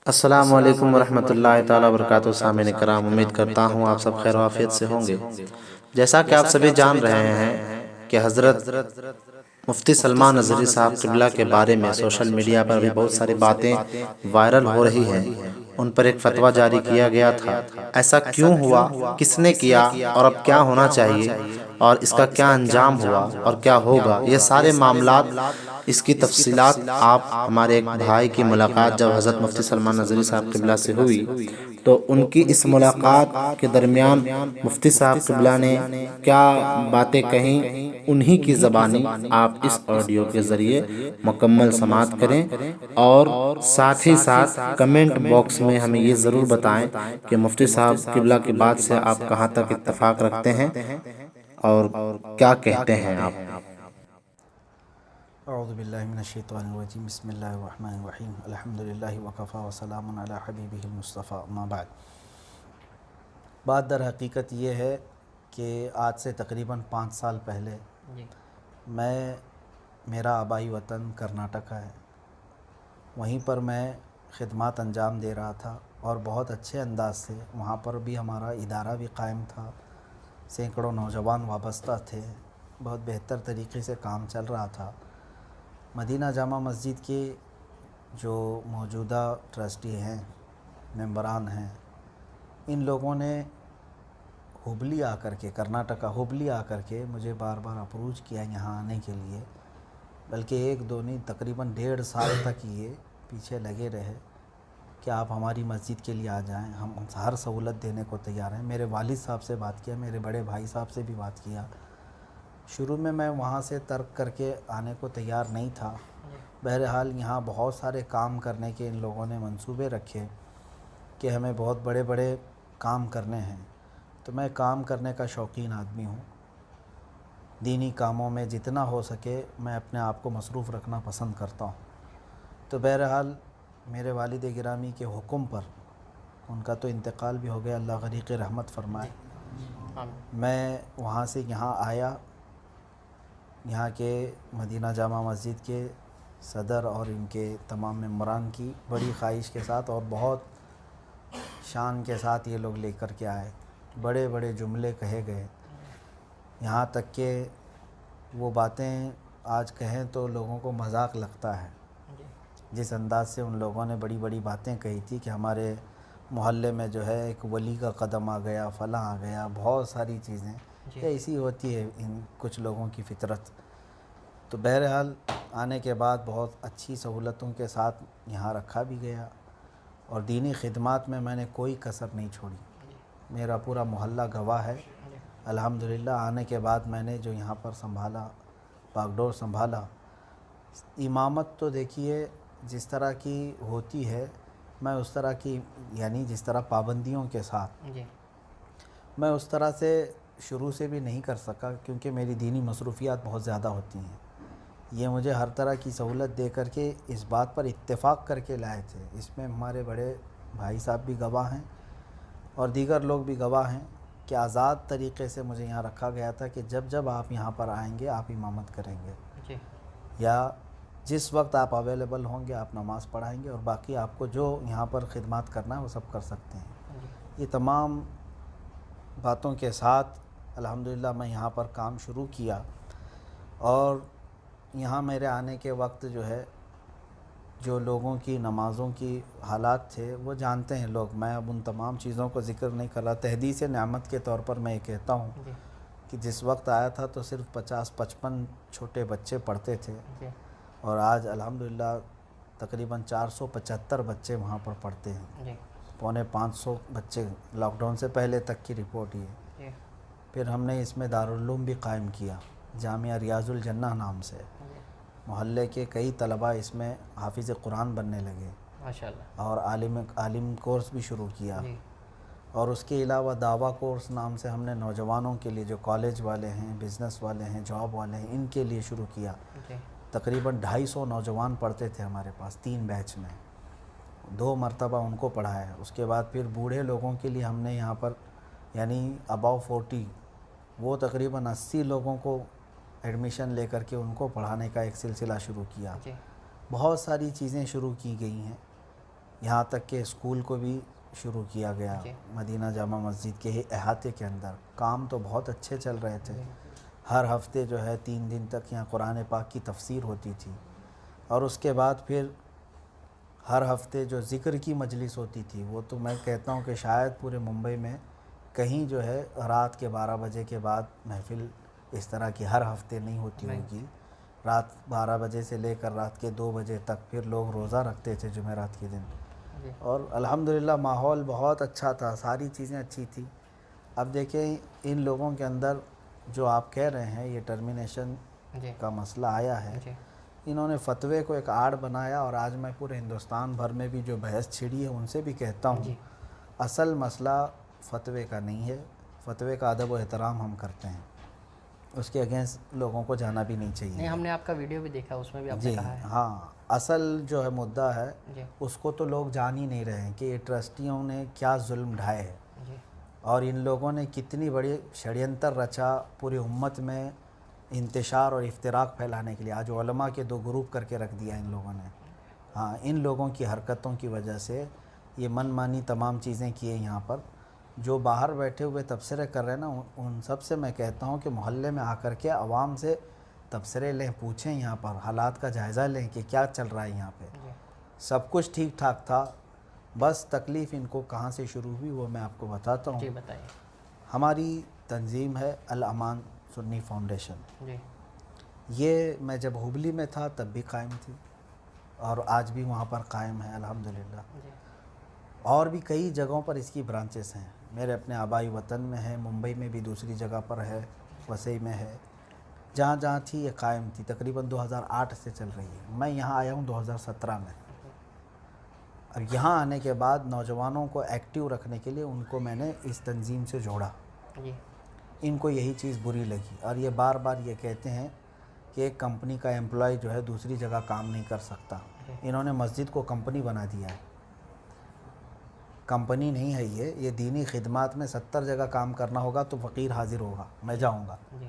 السلام علیکم ورحمۃ اللہ تعالیٰ وبرکاتہ۔ سامعین کرام، امید کرتا ہوں آپ سب خیر و عافیت سے ہوں گے۔ جیسا کہ آپ سبھی جان رہے ہیں کہ حضرت مفتی سلمان نظری صاحب قبلہ کے بارے میں سوشل میڈیا پر بھی بہت ساری باتیں وائرل ہو رہی ہیں۔ ان پر ایک فتویٰ جاری کیا گیا تھا۔ ایسا کیوں ہوا، کس نے کیا، اور اب کیا ہونا چاہیے، اور اس کا کیا انجام ہوا اور کیا ہوگا، یہ سارے معاملات، اس کی تفصیلات آپ ہمارے ایک بھائی کی ملاقات جب حضرت مفتی سلمان نظری صاحب قبلہ سے ہوئی تو ان کی اس ملاقات کے درمیان مفتی صاحب قبلہ نے کیا باتیں کہیں، انہی کی زبانی آپ اس آڈیو کے ذریعے مکمل سماعت کریں، اور ساتھ ہی ساتھ کمنٹ باکس میں ہمیں یہ ضرور بتائیں کہ مفتی صاحب قبلہ کی بات سے آپ کہاں تک اتفاق رکھتے ہیں اور کیا کہتے ہیں آپ۔ اعوذ باللہ من الشیطان الرجیم، بسم اللہ الرحمن الرحیم، الحمدللہ وکفی وسلام علی حبیبہ المصطفی، اما بعد۔ بات در حقیقت یہ ہے کہ آج سے تقریباً 5 سال پہلے میرا آبائی وطن کرناٹک ہے، وہیں پر میں خدمات انجام دے رہا تھا، اور بہت اچھے انداز سے وہاں پر بھی ہمارا ادارہ بھی قائم تھا، سینکڑوں نوجوان وابستہ تھے، بہت بہتر طریقے سے کام چل رہا تھا۔ مدینہ جامع مسجد کے جو موجودہ ٹرسٹی ہیں، ممبران ہیں، ان لوگوں نے ہبلی آ کر کے، کرناٹکا ہبلی آ کر کے مجھے بار بار اپروچ کیا یہاں آنے کے لیے، بلکہ ایک دو نہیں، تقریباً 1.5 سال تک یہ پیچھے لگے رہے کہ آپ ہماری مسجد کے لیے آ جائیں، ہم ہر سہولت دینے کو تیار ہیں۔ میرے والد صاحب سے بات کیا، میرے بڑے بھائی صاحب سے بھی بات کیا۔ شروع میں وہاں سے ترک کر کے آنے کو تیار نہیں تھا۔ بہرحال یہاں بہت سارے کام کرنے کے ان لوگوں نے منصوبے رکھے کہ ہمیں بہت بڑے بڑے کام کرنے ہیں، تو میں کام کرنے کا شوقین آدمی ہوں۔ دینی کاموں میں جتنا ہو سکے میں اپنے آپ کو مصروف رکھنا پسند کرتا ہوں۔ تو بہرحال میرے والد گرامی کے حکم پر، ان کا تو انتقال بھی ہو گیا، اللہ غریق رحمت فرمائے، میں وہاں سے یہاں آیا۔ یہاں کے مدینہ جامع مسجد کے صدر اور ان کے تمام ممبران کی بڑی خواہش کے ساتھ اور بہت شان کے ساتھ یہ لوگ لے کر کے آئے، بڑے بڑے جملے کہے گئے، یہاں تک کہ وہ باتیں آج کہیں تو لوگوں کو مذاق لگتا ہے، جس انداز سے ان لوگوں نے بڑی بڑی باتیں کہی تھی کہ ہمارے محلے میں جو ہے ایک ولی کا قدم آ گیا، فلاں آ گیا، بہت ساری چیزیں، ایسی ہوتی ہے ان کچھ لوگوں کی فطرت۔ تو بہرحال آنے کے بعد بہت اچھی سہولتوں کے ساتھ یہاں رکھا بھی گیا، اور دینی خدمات میں نے کوئی کسر نہیں چھوڑی۔ میرا پورا محلہ گواہ ہے، الحمدللہ۔ آنے کے بعد میں نے جو یہاں پر سنبھالا، باغڈور سنبھالا، امامت تو دیکھیے جس طرح کی ہوتی ہے، میں اس طرح کی، یعنی جس طرح پابندیوں کے ساتھ، میں اس طرح سے شروع سے بھی نہیں کر سکا، کیونکہ میری دینی مصروفیات بہت زیادہ ہوتی ہیں۔ یہ مجھے ہر طرح کی سہولت دے کر کے اس بات پر اتفاق کر کے لائے تھے، اس میں ہمارے بڑے بھائی صاحب بھی گواہ ہیں اور دیگر لوگ بھی گواہ ہیں کہ آزاد طریقے سے مجھے یہاں رکھا گیا تھا کہ جب جب آپ یہاں پر آئیں گے آپ امامت کریں گے، یا جس وقت آپ اویلیبل ہوں گے آپ نماز پڑھائیں گے، اور باقی آپ کو جو یہاں پر خدمات کرنا ہے وہ سب کر سکتے ہیں۔ یہ تمام باتوں کے ساتھ الحمدللہ میں یہاں پر کام شروع کیا، اور یہاں میرے آنے کے وقت جو ہے، جو لوگوں کی نمازوں کی حالات تھے وہ جانتے ہیں لوگ، میں اب ان تمام چیزوں کو ذکر نہیں کر رہا۔ تحدیث نعمت کے طور پر میں یہ کہتا ہوں کہ جس وقت آیا تھا تو صرف 50-55 چھوٹے بچے پڑھتے تھے، اور آج الحمدللہ تقریباً 475 بچے وہاں پر پڑھتے ہیں، 450 بچے لاک ڈاؤن سے پہلے تک کی رپورٹ یہ۔ پھر ہم نے اس میں دارالعلوم بھی قائم کیا، جامعہ ریاض الجنہ نام سے، محلے کے کئی طلباء اس میں حافظ قرآن بننے لگے، ماشاءاللہ، اور عالم کورس بھی شروع کیا۔ اور اس کے علاوہ دعویٰ کورس نام سے ہم نے نوجوانوں کے لیے، جو کالج والے ہیں، بزنس والے ہیں، جاب والے ہیں، ان کے لیے شروع کیا۔ تقریباً 250 نوجوان پڑھتے تھے ہمارے پاس 3 بیچ میں، 2 مرتبہ ان کو پڑھایا۔ اس کے بعد پھر بوڑھے لوگوں کے لیے ہم نے یہاں پر، یعنی اباؤ 40، وہ تقریباً 80 لوگوں کو ایڈمیشن لے کر کے ان کو پڑھانے کا ایک سلسلہ شروع کیا۔ بہت ساری چیزیں شروع کی گئی ہیں، یہاں تک کہ اسکول کو بھی شروع کیا گیا جی مدینہ جامع مسجد کے ہی احاطے کے اندر. کام تو بہت اچھے چل رہے تھے. جی ہر ہفتے جو ہے 3 دن تک یہاں قرآن پاک کی تفسیر ہوتی تھی، اور اس کے بعد پھر ہر ہفتے جو ذکر کی مجلس ہوتی تھی، وہ تو میں کہتا ہوں کہ شاید پورے ممبئی میں کہیں جو ہے رات کے 12 بجے کے بعد محفل اس طرح کی ہر ہفتے نہیں ہوتی ہوگی. رات 12 بجے سے لے کر رات کے 2 بجے تک پھر لوگ روزہ رکھتے تھے جمعرات کے دن. جی اور الحمدللہ ماحول بہت اچھا تھا، ساری چیزیں اچھی تھیں. اب دیکھیں ان لوگوں کے اندر جو آپ کہہ رہے ہیں یہ ٹرمینیشن جی کا مسئلہ آیا ہے، جی انہوں نے فتوے کو ایک آڑ بنایا. اور آج میں پورے ہندوستان بھر میں بھی جو بحث چھڑی ہے ان سے بھی کہتا ہوں، جی اصل مسئلہ فتوے کا نہیں ہے. فتوے کا ادب و احترام ہم کرتے ہیں، اس کے اگینسٹ لوگوں کو جانا بھی نہیں چاہیے. نہیں، ہم نے آپ کا ویڈیو بھی دیکھا، اس میں بھی آپ نے جی کہا ہے. ہاں، اصل جو ہے مدعا ہے جی اس کو تو لوگ جان ہی نہیں رہے ہیں کہ یہ ٹرسٹیوں نے کیا ظلم ڈھائے ہیں، جی اور ان لوگوں نے کتنی بڑی شڑینتر رچا پوری امت میں انتشار اور افتراق پھیلانے کے لیے. آج علماء کے 2 گروپ کر کے رکھ دیا ان لوگوں نے. ہاں، ان لوگوں کی حرکتوں کی وجہ سے یہ من مانی تمام چیزیں کیے. یہاں پر جو باہر بیٹھے ہوئے تبصرے کر رہے ہیں نا، ان سب سے میں کہتا ہوں کہ محلے میں آ کر کے عوام سے تبصرے لیں، پوچھیں، یہاں پر حالات کا جائزہ لیں کہ کیا چل رہا ہے یہاں پہ. جی سب کچھ ٹھیک ٹھاک تھا، بس تکلیف ان کو کہاں سے شروع ہوئی وہ میں آپ کو بتاتا ہوں. جی بتائیے. ہماری تنظیم ہے الامان سنی فاؤنڈیشن. جی یہ میں جب ہبلی میں تھا تب بھی قائم تھی، اور آج بھی وہاں پر قائم ہے الحمدللہ. جی اور بھی کئی جگہوں پر اس کی برانچز ہیں. میرے اپنے آبائی وطن میں ہے، ممبئی میں بھی دوسری جگہ پر ہے، وسئی میں ہے. جہاں جہاں تھی یہ قائم تھی. تقریباً 2008 سے چل رہی ہے. میں یہاں آیا ہوں 2017 میں. اب یہاں آنے کے بعد نوجوانوں کو ایکٹیو رکھنے کے لیے ان کو میں نے اس تنظیم سے جوڑا. جی ان کو یہی چیز بری لگی، اور یہ بار بار یہ کہتے ہیں کہ ایک کمپنی کا امپلائی جو ہے دوسری جگہ کام نہیں کر سکتا. انہوں نے مسجد کو کمپنی بنا دیا ہے. کمپنی نہیں ہے یہ دینی خدمات میں 70 جگہ کام کرنا ہوگا تو فقیر حاضر ہوگا، میں جاؤں گا. جی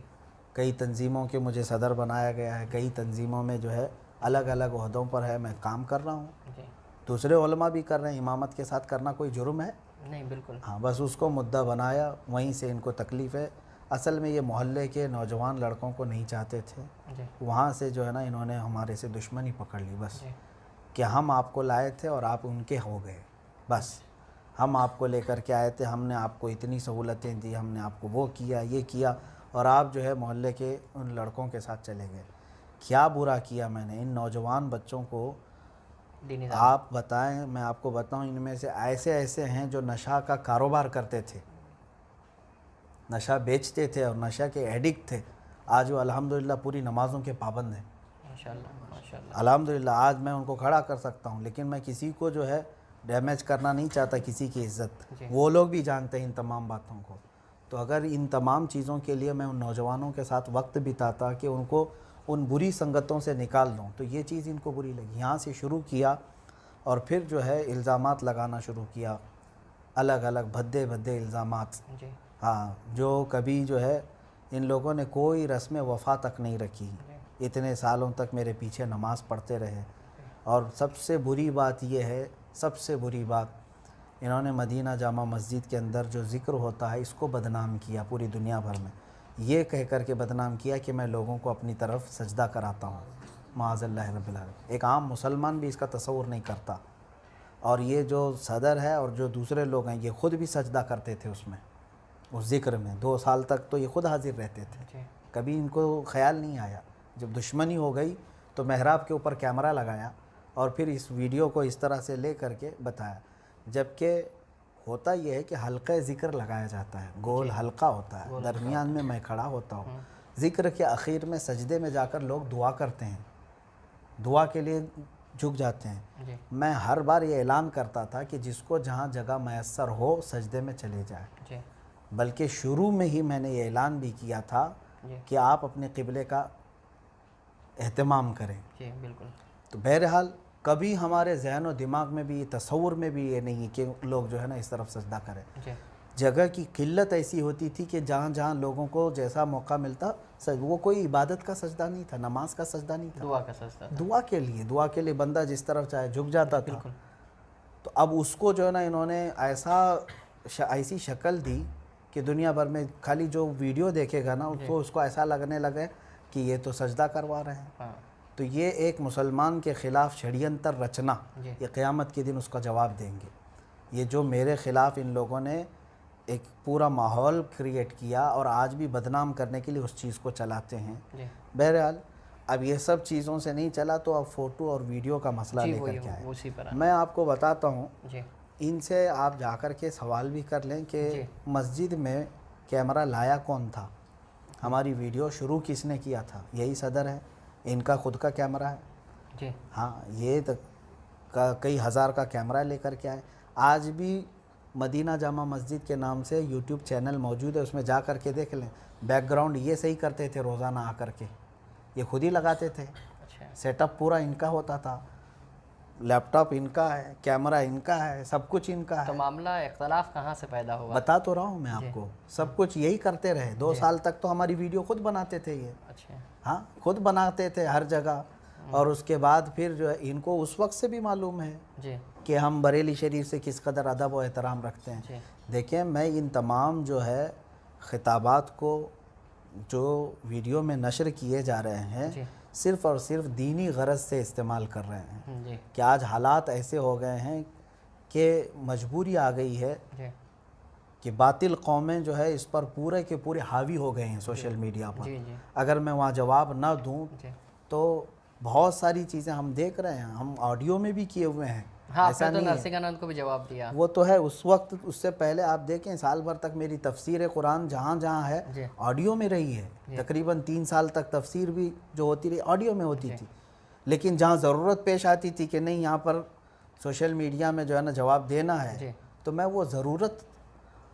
کئی تنظیموں کے مجھے صدر بنایا گیا ہے، کئی تنظیموں میں جو ہے الگ الگ عہدوں پر ہے، میں کام کر رہا ہوں. جی دوسرے علماء بھی کر رہے ہیں. امامت کے ساتھ کرنا کوئی جرم ہے؟ نہیں، بالکل. ہاں، بس اس کو مدعا بنایا، وہیں سے ان کو تکلیف ہے. اصل میں یہ محلے کے نوجوان لڑکوں کو نہیں چاہتے تھے. جی وہاں سے جو ہے نا انہوں نے ہمارے سے دشمنی پکڑ لی بس، جی کہ ہم آپ کو لائے تھے اور آپ ان کے ہو گئے. بس ہم آپ کو لے کر کے آئے تھے، ہم نے آپ کو اتنی سہولتیں دی، ہم نے آپ کو وہ کیا یہ کیا، اور آپ جو ہے محلے کے ان لڑکوں کے ساتھ چلے گئے. کیا برا کیا میں نے ان نوجوان بچوں کو؟ دینی دعوت. آپ بتائیں، میں آپ کو بتاؤں، ان میں سے ایسے ہیں جو نشہ کا کاروبار کرتے تھے، نشہ بیچتے تھے اور نشہ کے ایڈکٹ تھے. آج وہ الحمدللہ پوری نمازوں کے پابند ہیں. ماشاءاللہ ماشاءاللہ. الحمدللہ آج میں ان کو کھڑا کر سکتا ہوں، لیکن میں کسی کو جو ہے ڈیمیج کرنا نہیں چاہتا، کسی کی عزت. جی. وہ لوگ بھی جانتے ہیں ان تمام باتوں کو. تو اگر ان تمام چیزوں کے لیے میں ان نوجوانوں کے ساتھ وقت بتاتا کہ ان کو ان بری سنگتوں سے نکال دوں، تو یہ چیز ان کو بری لگی. یہاں سے شروع کیا اور پھر جو ہے الزامات لگانا شروع کیا، الگ الگ بھدے الزامات. جی ہاں، جو کبھی جو ہے ان لوگوں نے کوئی رسم وفا تک نہیں رکھی. اتنے سالوں تک میرے پیچھے نماز پڑھتے رہے. اور سب سے بری بات یہ ہے، سب سے بری بات، انہوں نے مدینہ جامع مسجد کے اندر جو ذکر ہوتا ہے اس کو بدنام کیا پوری دنیا بھر میں. یہ کہہ کر کے بدنام کیا کہ میں لوگوں کو اپنی طرف سجدہ کراتا ہوں. معاذ اللہ رب العالمین. ایک عام مسلمان بھی اس کا تصور نہیں کرتا. اور یہ جو صدر ہے اور جو دوسرے لوگ ہیں یہ خود بھی سجدہ کرتے تھے اس میں، اس ذکر میں. 2 سال تک تو یہ خود حاضر رہتے تھے. جی کبھی ان کو خیال نہیں آیا. جب دشمنی ہو گئی تو محراب کے اوپر کیمرہ لگایا اور پھر اس ویڈیو کو اس طرح سے لے کر کے بتایا. جبکہ ہوتا یہ ہے کہ حلقہ ذکر لگایا جاتا ہے، گول حلقہ ہوتا ہے، درمیان میں میں کھڑا ہوتا ہوں. ذکر کے اخیر میں سجدے میں جا کر لوگ دعا کرتے ہیں، دعا کے لیے جھک جاتے ہیں. جی میں ہر بار یہ اعلان کرتا تھا کہ جس کو جہاں جگہ میسر ہو سجدے میں چلے جائے. جی بلکہ شروع میں ہی میں نے یہ اعلان بھی کیا تھا جی کہ آپ اپنے قبلے کا اہتمام کریں. جی بالکل. تو بہرحال کبھی ہمارے ذہن و دماغ میں بھی، تصور میں بھی یہ نہیں کہ لوگ جو ہے نا اس طرف سجدہ کریں. جی جگہ کی قلت ایسی ہوتی تھی کہ جہاں جہاں لوگوں کو جیسا موقع ملتا، وہ کوئی عبادت کا سجدہ نہیں تھا، نماز کا سجدہ نہیں تھا، دعا کا سجدہ تھا. دعا کے لیے بندہ جس طرف چاہے جھک جاتا تھا. بالکل. تو اب اس کو جو ہے نا انہوں نے ایسی شکل دی کہ دنیا بھر میں خالی جو ویڈیو دیکھے گا نا اس کو ایسا لگنے لگے کہ یہ تو سجدہ کروا رہے ہیں. ہاں تو یہ ایک مسلمان کے خلاف شڑینتر رچنا، یہ قیامت کے دن اس کا جواب دیں گے. یہ جو میرے خلاف ان لوگوں نے ایک پورا ماحول کریٹ کیا اور آج بھی بدنام کرنے کے لیے اس چیز کو چلاتے ہیں. بہرحال اب یہ سب چیزوں سے نہیں چلا تو اب فوٹو اور ویڈیو کا مسئلہ لے کر کے آئے. میں آپ کو بتاتا ہوں، ان سے آپ جا کر کے سوال بھی کر لیں کہ مسجد میں کیمرہ لایا کون تھا، ہماری ویڈیو شروع کس نے کیا تھا. یہی صدر ہے، ان کا خود کا کیمرہ ہے. ہاں یہ کئی ہزار کا کیمرہ لے کر کے آئے. آج بھی مدینہ جامع مسجد کے نام سے یوٹیوب چینل موجود ہے، اس میں جا کر کے دیکھ لیں. بیک گراؤنڈ یہ صحیح کرتے تھے روزانہ آ کر کے، یہ خود ہی لگاتے تھے. سیٹ اپ پورا ان کا ہوتا تھا، لیپ ٹاپ ان کا ہے، کیمرہ ان کا ہے، سب کچھ ان کا ہے. تو معاملہ اختلاف کہاں سے پیدا ہوا؟ بتا تو رہا ہوں میں آپ کو، سب کچھ یہی کرتے رہے. 2 سال تک تو ہماری ویڈیو خود بناتے تھے یہ. اچھا. ہاں خود بناتے تھے ہر جگہ. اور اس کے بعد پھر جو ہے ان کو اس وقت سے بھی معلوم ہے کہ ہم بریلی شریف سے کس قدر ادب و احترام رکھتے ہیں. دیکھیں میں ان تمام جو ہے خطابات کو جو ویڈیو میں نشر کیے جا رہے ہیں صرف اور صرف دینی غرض سے استعمال کر رہے ہیں کہ آج حالات ایسے ہو گئے ہیں کہ مجبوری آ گئی ہے کہ باطل قومیں جو ہے اس پر پورے کے پورے حاوی ہو گئے ہیں سوشل میڈیا پر. اگر میں وہاں جواب نہ دوں تو بہت ساری چیزیں ہم دیکھ رہے ہیں، ہم آڈیو میں بھی کیے ہوئے ہیں. ایسا نہیں ہے، نرسنگ آنند کو بھی جواب دیا وہ تو ہے. اس وقت اس سے پہلے آپ دیکھیں سال بھر تک میری تفسیر قرآن جہاں جہاں ہے آڈیو میں رہی ہے. تقریباً 3 سال تک تفسیر بھی جو ہوتی رہی آڈیو میں ہوتی تھی. لیکن جہاں ضرورت پیش آتی تھی کہ نہیں یہاں پر سوشل میڈیا میں جو ہے نا جواب دینا ہے تو میں وہ ضرورت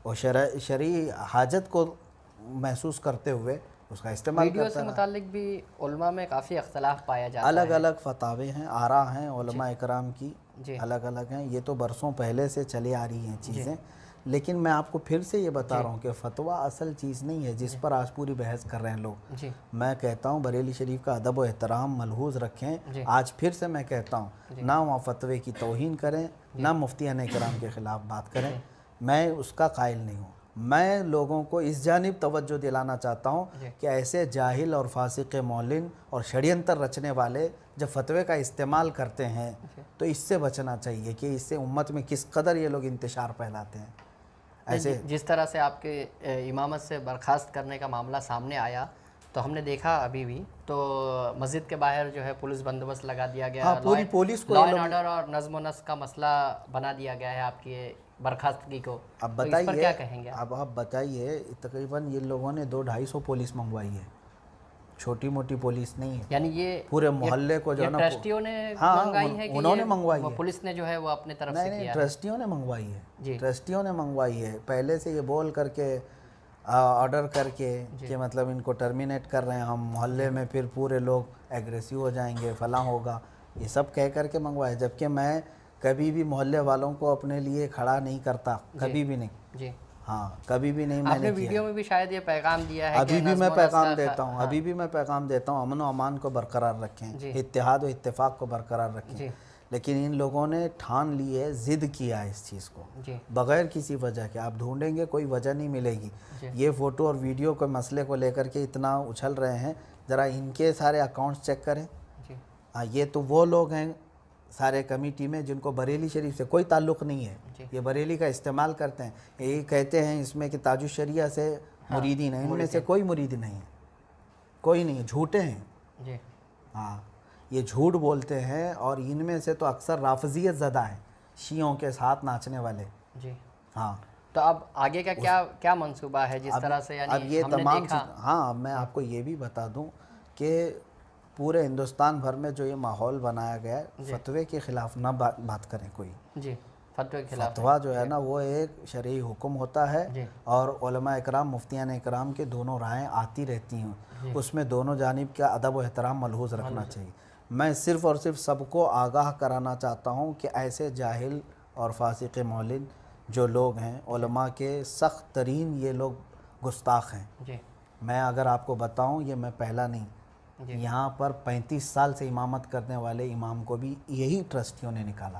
اور شرعی حاجت کو محسوس کرتے ہوئے اس کا استعمال کرتا. ویڈیو سے متعلق بھی علماء میں کافی اختلاف پایا جاتا ہے. الگ الگ فتاوے ہیں، آراء ہیں علماء اکرام کی، الگ الگ ہیں. یہ تو برسوں پہلے سے چلی آ رہی ہیں چیزیں. لیکن میں آپ کو پھر سے یہ بتا رہا ہوں کہ فتویٰ اصل چیز نہیں ہے جس پر آج پوری بحث کر رہے ہیں لوگ. میں کہتا ہوں بریلی شریف کا ادب و احترام ملحوظ رکھیں. آج پھر سے میں کہتا ہوں نہ وہاں فتوے کی توہین کریں، نہ مفتیان کرام کے خلاف بات کریں. میں اس کا قائل نہیں ہوں. میں لوگوں کو اس جانب توجہ دلانا چاہتا ہوں کہ ایسے جاہل اور فاسق مولن اور شڑینتر رچنے والے جب فتوے کا استعمال کرتے ہیں تو اس سے بچنا چاہیے کہ اس سے امت میں کس قدر یہ لوگ انتشار پھیلاتے ہیں. ایسے جس طرح سے آپ کے امامت سے برخاست کرنے کا معاملہ سامنے آیا تو ہم نے دیکھا ابھی بھی تو مسجد کے باہر جو ہے پولیس بندوبست لگا دیا گیا. پوری پولیس کو لا اینڈ آرڈر اور نظم و نسق کا مسئلہ بنا دیا گیا ہے آپ کی برخاستگی کو. اب بتائیے کیا کہیں گے؟ اب آپ بتائیے تقریباً یہ لوگوں نے 200-250 پولیس منگوائی ہے، چھوٹی موٹی پولیس نہیں ہے. یعنی یہ پورے محلے کو جو ہے نا ٹرسٹیوں نے منگوائی ہے کہ انہوں نے منگوائی ہے؟ پولیس نے جو ہے وہ اپنے طرف سے کیا ہے؟ ٹرسٹیوں نے منگوائی ہے. ٹرسٹیوں نے منگوائی ہے. پہلے سے یہ بول کر کے آرڈر کر کے کہ مطلب ان کو ٹرمینیٹ کر رہے ہیں ہم، محلے میں پھر پورے لوگ ایگریسو ہو جائیں گے، فلاں ہوگا، یہ سب کہہ کر کے منگوایا. جبکہ میں کبھی بھی محلے والوں کو اپنے لیے کھڑا نہیں کرتا، کبھی بھی نہیں. ہاں کبھی بھی نہیں. میں نے ویڈیو میں بھی شاید یہ پیغام دیا ہے. ابھی بھی میں پیغام دیتا ہوں، ابھی بھی میں پیغام دیتا ہوں امن و امان کو برقرار رکھیں، اتحاد و اتفاق کو برقرار رکھیں. لیکن ان لوگوں نے ٹھان لی ہے، ضد کیا ہے اس چیز کو بغیر کسی وجہ کے. آپ ڈھونڈیں گے کوئی وجہ نہیں ملے گی. یہ فوٹو اور ویڈیو کے مسئلے کو لے کر کے اتنا اچھل رہے ہیں، ذرا ان کے سارے اکاؤنٹس چیک کریں. یہ تو وہ لوگ ہیں سارے کمیٹی میں جن کو بریلی شریف سے کوئی تعلق نہیں ہے، یہ بریلی کا استعمال کرتے ہیں. یہ کہتے ہیں اس میں کہ تاج الشریعہ سے مریدین ہیں، ان میں سے کوئی مرید نہیں ہے، کوئی نہیں ہے، جھوٹے ہیں. ہاں یہ جھوٹ بولتے ہیں اور ان میں سے تو اکثر رافضیت زدہ ہیں، شیعوں کے ساتھ ناچنے والے. ہاں تو اب آگے کا کیا منصوبہ ہے جس طرح سے اب یہ تمام ہاں میں آپ کو یہ بھی بتا دوں کہ پورے ہندوستان بھر میں جو یہ ماحول بنایا گیا ہے فتوے کے خلاف نہ بات کریں کوئی. فتوے کے خلاف فتویٰ جو ہے نا وہ ایک شرعی حکم ہوتا ہے اور علماء اکرام مفتیان اکرام کے دونوں رائیں آتی رہتی ہیں. اس میں دونوں جانب کا ادب و احترام ملحوظ رکھنا چاہیے. میں صرف اور صرف سب کو آگاہ کرانا چاہتا ہوں کہ ایسے جاہل اور فاسق مولن جو لوگ ہیں علماء کے سخت ترین یہ لوگ گستاخ ہیں. میں اگر آپ کو بتاؤں یہ میں پہلا نہیں، یہاں پر 35 سال سے امامت کرنے والے امام کو بھی یہی ٹرسٹیوں نے نکالا.